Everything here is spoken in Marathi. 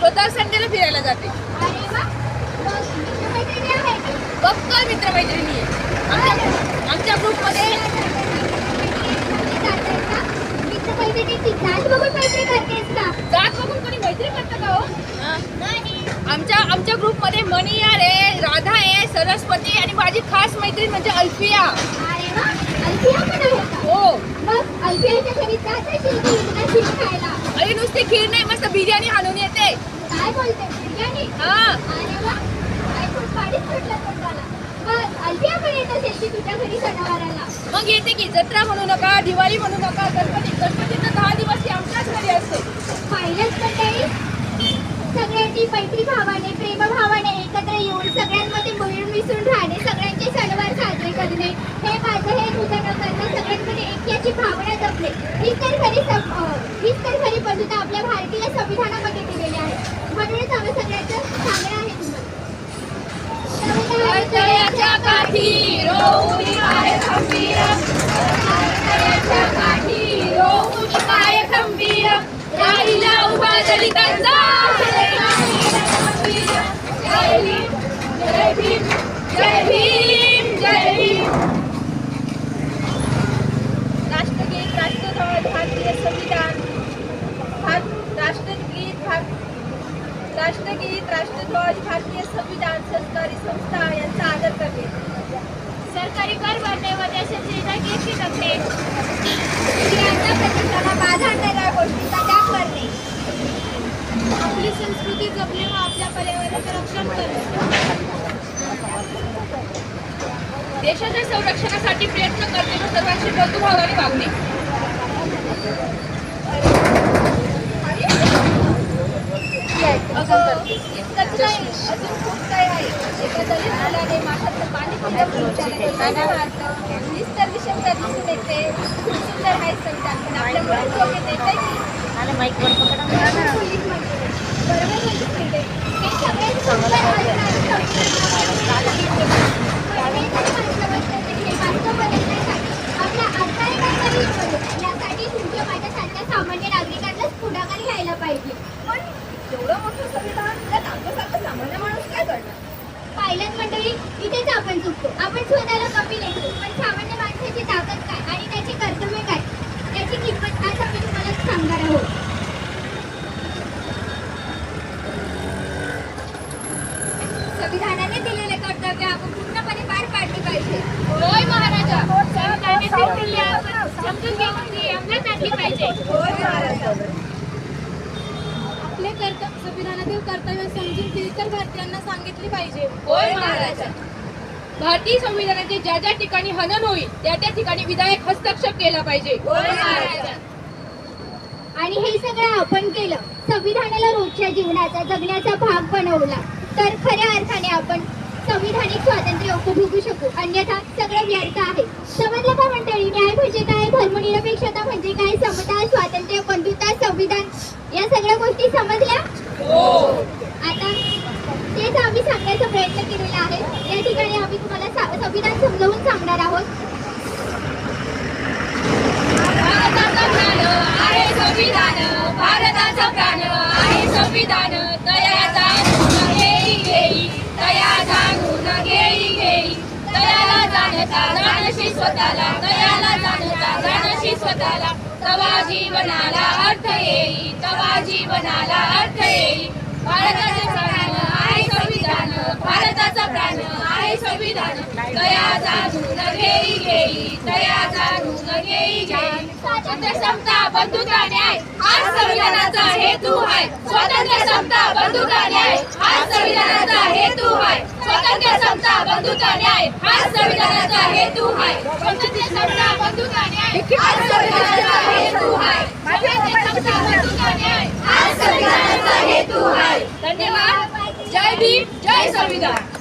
स्वतः संडेला फिरायला जाते. अरे वा. मग मित्रमैत्रिणी आहेत? बक्कल मित्रमैत्रिणी आहे आमच्या ग्रुपमध्ये. मित्रमैत्रिणीची जात बघून मैत्री करतेस का? जात बघून कोणी मैत्री करतं का हो? नाही. आमच्या ग्रुपमध्ये मनिया आहे, राधा आहे, सरस्वती आणि माझी खास मैत्रीण म्हणजे अल्फिया. अरे वा. अल्फिया पण आहे का? हो. मग अल्फियाच्या घरी जात असेल की तुला खीर खायला? अरे नुसती खीर नाही, मस्त बिर्याणी आणून येते. काय बोलते, बिर्याणी? हा. अरे वा. ऐकून पाणीच सुटलं तोंडाला. मग अल्फिया पण येत असेल की तुझ्या घरी सणावाराला? मग येते की. जत्रा म्हणू नका, दिवाळी म्हणू नका, गणपतीचं 10 दिवस ती आमच्याच घरी असते. पाहिलंच मंडळी, सगळ्यांची मैत्री भावाने, प्रेमभावाने एकत्र येऊन सगळ्यांमध्ये मिळून मिसळून राहणे, सगळ्यांचे सणवार साजरे करणे, हे माझं हे तुझं न करणं, सगळ्यांमध्ये ऐक्याची भावना जपणे, हीच तर खरी बंधुता आपल्या भारतीय संविधानामध्ये दिलेली आहे. म्हणूनच आम्ही सगळ्यांचं सांगणं आहे कर्तव्याच्या काठी रोवून पाय खंबीर, कर्तव्याच्या काठी रोवून पाय खंबीर, राहिला उभा दलितांचा जय भीम, जय भीम, जय भीम, जय भीम. राष्ट्रगीत, राष्ट्रध्वज, भारतीय संविधान, राष्ट्रगीत, राष्ट्रध्वज, भारतीय संविधान, सरकारी संस्था यांचा आदर करणे. सरकारी कर भरणे व देशाची हिताची जपणे, स्त्रियांच्या प्रतिष्ठाला बाधा आणणाऱ्या गोष्टींचा त्याग करणे, आपली संस्कृती जपणे व आपल्या पर्यावरणाचे रक्षण करणे, देशाच्या संरक्षणासाठी प्रयत्न करणे व सर्वांशी बंधुभावाने वागणे. इतकंच नाही, अजून खूप काही आहे. एका दलित मुलाने माठातलं पाणी पिल्यावर विचाराने मारलं. निस्तर विषमता दिसून येते. खूप सुंदर आहे संविधान, पण आपल्या मुळे डोक्यात येते की बरोबर म्हणजे हे सगळे सुंदर आपल्या अडथळे काय यासाठी तुमच्या माझ्यासारख्या सामान्य नागरिकांनाच पुढाकार घ्यायला पाहिजे. पण एवढं मोठं संविधान त्यात आमच्यासारखं सामान्य माणूस काय करणार? पायलट मंडळी, इथेच आपण चुकतो. आपण स्वतःला कमी लेखतो, पण सामान्य माणसाची ताकद काय आणि त्याचे कर्तव्य काय त्याची किंमत आज आम्ही तुम्हाला सांगणार आहोत. संविधानाने दिलेले कर्तव्य आपण पूर्णपणे पार पाडले पाहिजे. होय महाराजा. संविधानाने दिलेले आपण समजून घेऊन ती अंमलात आणली पाहिजे. होय महाराजा. संविधानातील कर्तव्य समजून इतर भारतीयांना सांगितली पाहिजे. होय महाराजा. भारतीय संविधानाचे ज्या ज्या ठिकाणी हनन होईल त्या त्या ठिकाणी विधायक हस्तक्षेप केला पाहिजे. होय महाराजा. आणि हे सगळं आपण केलं, संविधानाला रोजच्या जीवनाचा जगण्याचा भाग बनवला, तर खऱ्या अर्थाने आपण संविधानिक स्वातंत्र्य उपभोगू शकू. अन्यथा सगळं व्यर्थ आहे. समजलं का मंडळी? न्याय म्हणजे काय, धर्मनिरपेक्षता म्हणजे काय, समता, स्वातंत्र्य, बंधुता, संविधान या सगळ्या गोष्टी समजल्या? आता तेच आम्ही सांगण्याचा प्रयत्न केलेला आहे. या ठिकाणी आम्ही तुम्हाला संविधान समजावून सांगणार आहोत. भारताचा प्राण आहे संविधान, भारताचा प्राण आहे संविधान, तया जाणून घेई घेई, तया जाणून घेई घेई, तयाला जाणता जाणशी स्वतःला, तयाला जाणता जाणशी स्वतःला, तवा जीवनाला अर्थ येई, तवा जीवनाला अर्थ येई. भारताचा प्राण आहे संविधान, भारताचा प्राण आहे संविधान, तया जाणून घेई घेई, तया जाणून घेई घेई. स्वातंत्र्य, समता, बंधुता, न्याय हाच संविधानाचा हेतू आहे. स्वातंत्र्य, समता, बंधुता, न्याय हाच संविधानाचा हेतू आहे. स्वातंत्र्य, समता, बंधुता, न्याय हाच संविधानाचा हेतू आहे. स्वातंत्र्य, समता, बंधुता, न्याय हाच संविधानाचा हेतू आहे. स्वातंत्र्य, समता, बंधुता, न्याय हाच संविधानाचा हेतू आहे. धन्यवाद. जय भीम, जय संविधान.